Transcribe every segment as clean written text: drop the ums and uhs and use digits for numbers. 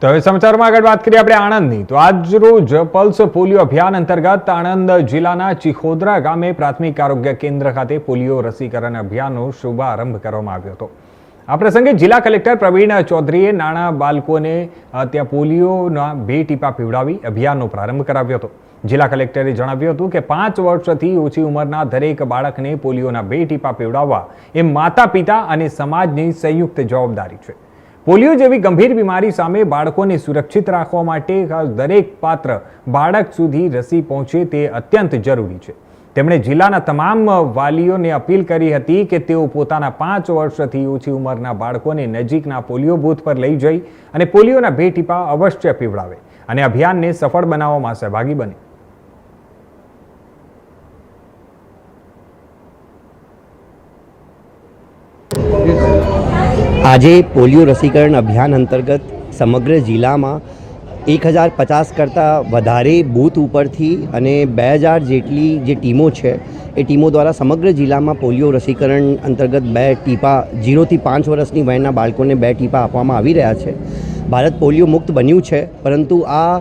તો હવે સમાચારમાં આગળ વાત કરીએ આપણે આણંદની તો આજ રોજ પલ્સ પોલિયો અભિયાન અંતર્ગત આણંદ જિલ્લાના ચિખોદરા ગામે પ્રાથમિક આરોગ્ય કેન્દ્ર ખાતે પોલિયો રસીકરણ અભિયાનનો શુભારંભ કરવામાં આવ્યો હતો। આ પ્રસંગે જિલ્લા કલેક્ટર પ્રવીણ ચૌધરીએ નાના બાળકોને ત્યાં પોલિયોના 2 ટીપા પીવડાવી અભિયાનનો પ્રારંભ કરાવ્યો હતો। જિલ્લા કલેક્ટરે જણાવ્યું હતું કે 5 વર્ષથી ઓછી ઉંમરના દરેક બાળકને પોલિયોના 2 ટીપા પીવડાવવા એ માતા પિતા અને સમાજની સંયુક્ત જવાબદારી છે। પોલિયો જેવી ગંભીર બીમારી સામે બાળકોને સુરક્ષિત રાખવા માટે દરેક પાત્ર બાળક સુધી રસી પહોંચે તે અત્યંત જરૂરી છે। તેમણે જિલ્લાના તમામ વાલીઓને અપીલ કરી હતી કે તેઓ પોતાના 5 વર્ષથી ઓછી ઉંમરના બાળકોને નજીકના પોલિયો બૂથ પર લઈ જઈ અને પોલિયોના 2 ટીપા અવશ્ય પીવડાવે અને અભિયાનને સફળ બનાવવામાં સહભાગી બને। આજે પોલિયો રસીकरण અભિયાન અંતર્ગત સમગ્ર જિલ્લામાં 1050 કરતાં વધારે બૂથ ઉપરથી અને 2000 જેટલી જે ટીમો છે એ ટીમો દ્વારા સમગ્ર જિલ્લામાં પોલિયો રસીકરણ અંતર્ગત 2 ટીપા 0 થી 5 વર્ષની વયના બાળકોને 2 ટીપા આપવામાં આવી રહ્યા છે। ભારત પોલિયો મુક્ત બન્યું છે, પરંતુ આ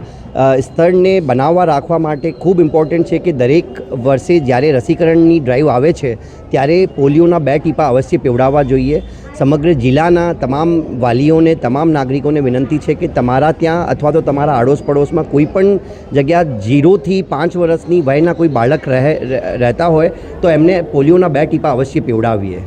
સ્તરને બનાવવા રાખવા માટે ખૂબ ઇમ્પોર્ટન્ટ છે કે દરેક વર્ષે જ્યારે રસીકરણની ડ્રાઈવ આવે છે ત્યારે પોલિયોના 2 ટીપા અવશ્ય પીવડાવવા જોઈએ। સમગ્ર જિલ્લાના તમામ વાલીઓને, તમામ નાગરિકોને વિનંતી છે કે તમારા ત્યાં અથવા તો તમારા આડોશ પડોશમાં કોઈ પણ જગ્યા 0 થી 5 વર્ષની વયના કોઈ બાળક રહેતા હોય તો એમને પોલિયોના 2 ટીપા અવશ્ય પીવડાવીએ।